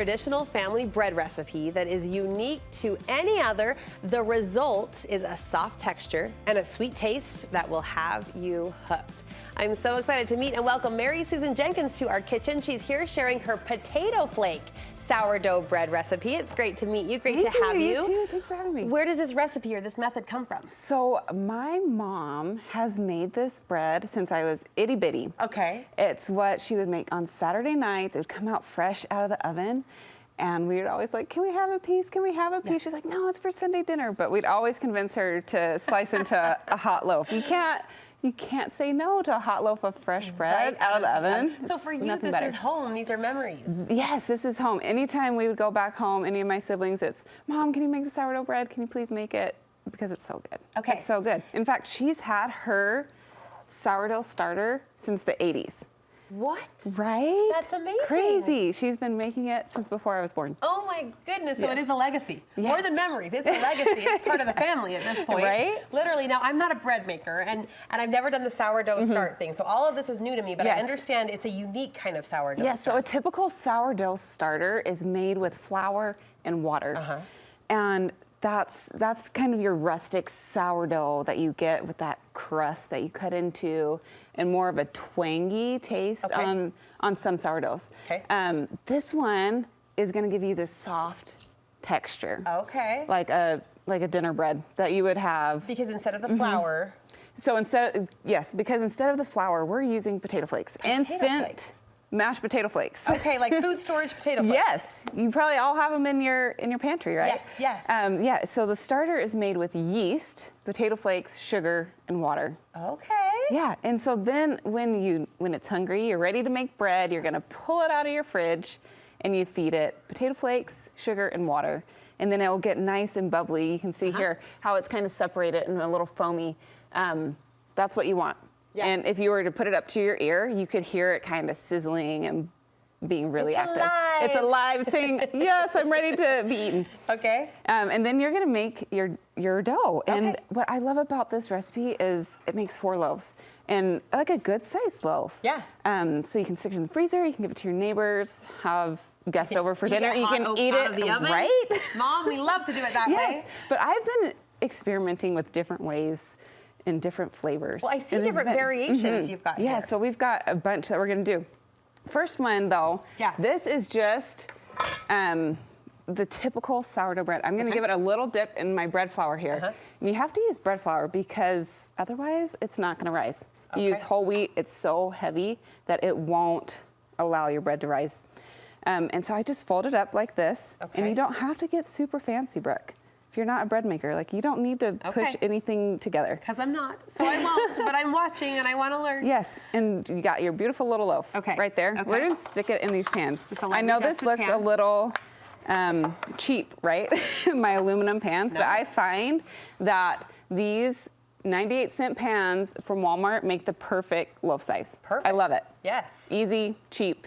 Traditional family bread recipe that is unique to any other. The result is a soft texture and a sweet taste that will have you hooked. I'm so excited to meet and welcome Mary Susan Jenkins to our kitchen. She's here sharing her potato flake sourdough bread recipe. It's great to meet you. Great to have you. You too. Thanks for having me. Where does this recipe or this method come from? So my mom has made this bread since I was itty bitty. Okay. It's what she would make on Saturday nights. It would come out fresh out of the oven. And we would always like, can we have a piece? Can we have a piece? Yeah. She's like, no, it's for Sunday dinner. But we'd always convince her to slice into a hot loaf. You can't say no to a hot loaf of fresh bread out of the oven. So for you, this is home. These are memories. Yes, this is home. Anytime we would go back home, any of my siblings, it's, Mom, can you make the sourdough bread? Can you please make it? Because it's so good. Okay. It's so good. In fact, she's had her sourdough starter since the 80s. What? Right? That's amazing. Crazy. She's been making it since before I was born. Oh my goodness. So it is a legacy. Yes. More than memories. It's a legacy. It's part of the family at this point. Right? Literally. Now, I'm not a bread maker, and I've never done the sourdough start thing. So all of this is new to me, but I understand it's a unique kind of sourdough start. So a typical sourdough starter is made with flour and water. And that's kind of your rustic sourdough that you get with that crust that you cut into, and more of a twangy taste on some sourdoughs. This one is going to give you this soft texture. Like a dinner bread that you would have. Because instead of the flour. So because instead of the flour, we're using potato flakes. Instant mashed potato flakes. Okay, like food storage potato flakes. Yes, you probably all have them in your pantry, right? Yes, yes. Yeah, so the starter is made with yeast, potato flakes, sugar, and water. Okay. Yeah, and so then when it's hungry, you're ready to make bread, you're gonna pull it out of your fridge and you feed it potato flakes, sugar, and water. And then it will get nice and bubbly. You can see here how it's kind of separated and a little foamy. That's what you want. Yeah. And if you were to put it up to your ear, you could hear it kind of sizzling and being really active. Alive. It's alive. It's saying, yes, I'm ready to be eaten. Okay. And then you're going to make your dough. And what I love about this recipe is it makes 4 loaves. And like a good sized loaf. Yeah. So you can stick it in the freezer. You can give it to your neighbors, have guests over for dinner. You can eat it out of the oven. Right? Mom, we love to do it that way. But I've been experimenting with different ways and different flavors. Well, I see different variations you've got here. Yeah, so we've got a bunch that we're gonna do. First one though, this is just the typical sourdough bread. I'm gonna give it a little dip in my bread flour here. And you have to use bread flour because otherwise it's not gonna rise. You use whole wheat, it's so heavy that it won't allow your bread to rise. And so I just fold it up like this. And you don't have to get super fancy, Brooke. If you're not a bread maker, like you don't need to push anything together. Because I'm not, so I won't, but I'm watching and I want to learn. Yes, and you got your beautiful little loaf right there. We're gonna stick it in these pans. I know this looks a little cheap, right? My aluminum pans, but I find that these 98-cent pans from Walmart make the perfect loaf size. Perfect. I love it. Yes. Easy, cheap.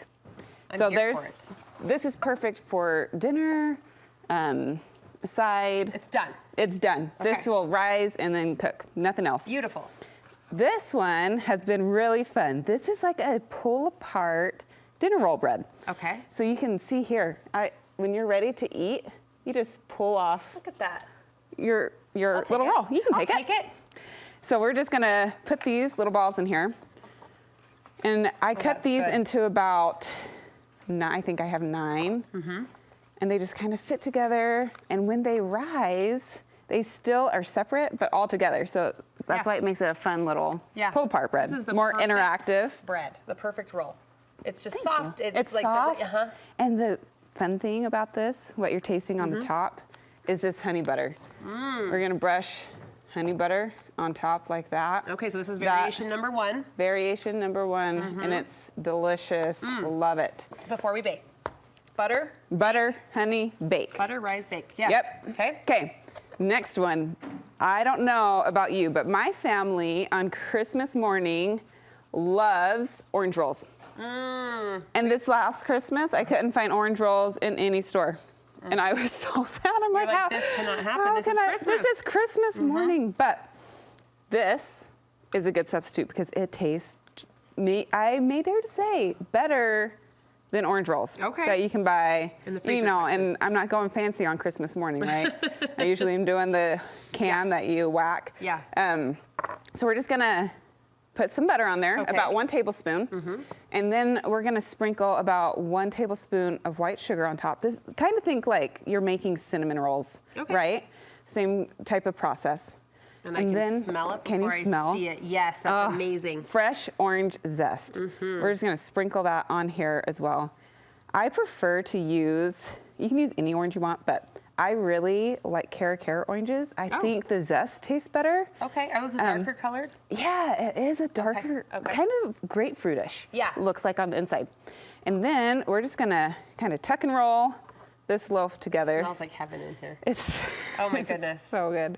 I'm here for it. This is perfect for dinner, side. It's done. It's done. This will rise and then cook. Nothing else. Beautiful. This one has been really fun. This is like a pull apart dinner roll bread. Okay. So you can see here, when you're ready to eat, you just pull off. Look at that. Your little roll. You can take it. So we're just gonna put these little balls in here. And I cut these into about, I think I have 9. And they just kind of fit together. And when they rise, they still are separate, but all together. So that's why it makes it a fun little pull apart bread. This is the more interactive bread, the perfect roll. It's just soft. It's like soft. And the fun thing about this, what you're tasting on the top, is this honey butter. We're gonna brush honey butter on top like that. Okay, so this is variation number 1. Variation number 1, and it's delicious. Love it. Before we bake. Butter? Butter, honey, bake. Butter, rise, bake. Yes. Yep. Okay. Next one. I don't know about you, but my family on Christmas morning loves orange rolls. And this last Christmas, I couldn't find orange rolls in any store. And I was so sad. I'm like, how? This cannot happen. This is Christmas. This is Christmas morning. But this is a good substitute because it tastes, I may dare to say, better than orange rolls that you can buy. In the freezer you know, section. and I'm not going fancy on Christmas morning, right? I usually am doing the can that you whack. Yeah. So we're just gonna put some butter on there, about 1 tablespoon. And then we're gonna sprinkle about 1 tablespoon of white sugar on top. This kind of think like you're making cinnamon rolls, right? Same type of process. And I can smell it before I see it. Yes, that's amazing. Fresh orange zest. We're just gonna sprinkle that on here as well. I prefer to use, you can use any orange you want, but I really like Cara oranges. I think the zest tastes better. Okay, are those darker colored? Yeah, it is a darker, kind of grapefruitish. Yeah. Looks like on the inside. And then we're just gonna kind of tuck and roll this loaf together. It smells like heaven in here. It's oh my goodness. So good.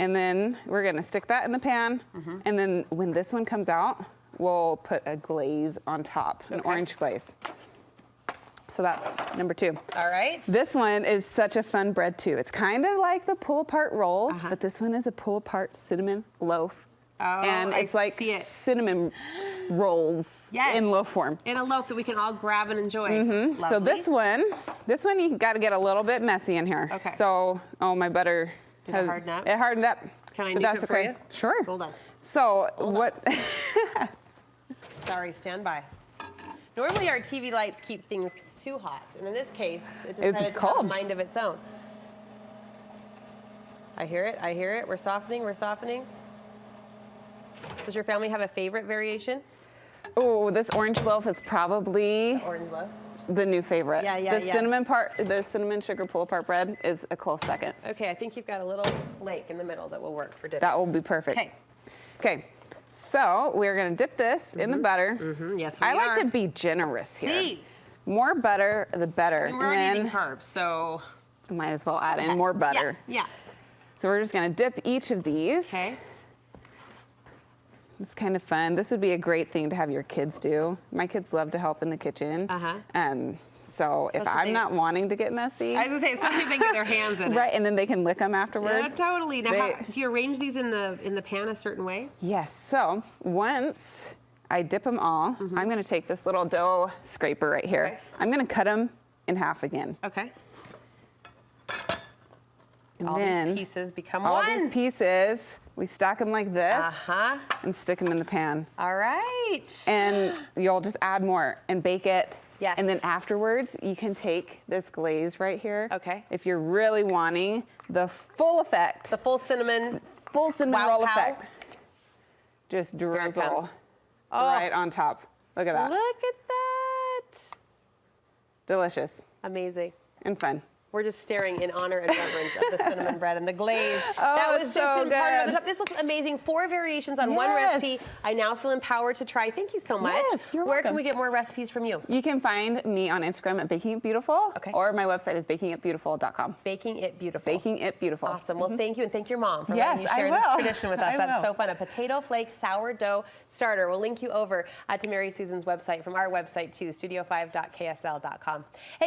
And then we're gonna stick that in the pan. And then when this one comes out, we'll put a glaze on top, an orange glaze. So that's number 2. All right. This one is such a fun bread too. It's kind of like the pull apart rolls, but this one is a pull apart cinnamon loaf. Oh, and it's like cinnamon rolls in loaf form. In a loaf that we can all grab and enjoy. So this one you got to get a little bit messy in here. Okay. So, my butter Did it harden up? It hardened up. Can I nuke it for you? Sure. Hold on. So Hold on. Sorry, stand by. Normally our TV lights keep things too hot, and in this case, it decided to have a mind of its own. I hear it, I hear it. We're softening, we're softening. Does your family have a favorite variation? Oh, this orange loaf is probably Orange loaf. the new favorite. Yeah, the cinnamon sugar pull apart bread is a close second. Okay, I think you've got a little flake in the middle that will work for dipping. That will be perfect. Okay. Okay. So we're gonna dip this in the butter. Yes, we are. I like to be generous here. Please. More butter, the better. And we're already eating carbs, so might as well add in more butter. Yeah. So we're just gonna dip each of these. Okay. It's kind of fun. This would be a great thing to have your kids do. My kids love to help in the kitchen. So if I'm not wanting to get messy. I was gonna say, especially if they get their hands in it. Right, and then they can lick them afterwards. Yeah, totally. Now, do you arrange these in the pan a certain way? Yes, so once I dip them all, I'm gonna take this little dough scraper right here. Okay. I'm gonna cut them in half again. Okay. And all then these pieces become all one. these pieces, we stack them like this and stick them in the pan. All right. And you'll just add more and bake it. Yes. And then afterwards, you can take this glaze right here. Okay. If you're really wanting the full effect. The full cinnamon roll effect. Just drizzle right on top. Look at that. Look at that. Delicious. Amazing. And fun. We're just staring in honor and reverence of the cinnamon bread and the glaze. Oh, that was so just imparted on the good. top. This looks amazing. 4 variations on one recipe. I now feel empowered to try. Thank you so much. Yes, you're Where welcome. can we get more recipes from you? You can find me on Instagram at Baking It Beautiful. Okay. Or my website is bakingitbeautiful.com. Baking It Beautiful. Baking It Beautiful. Awesome. Well, thank you, and thank your mom for Yes, letting you share I this will. tradition with us. I That's will. so fun. A potato flake sourdough starter. We'll link you over to Mary Susan's website from our website too, studio5.ksl.com. Hey.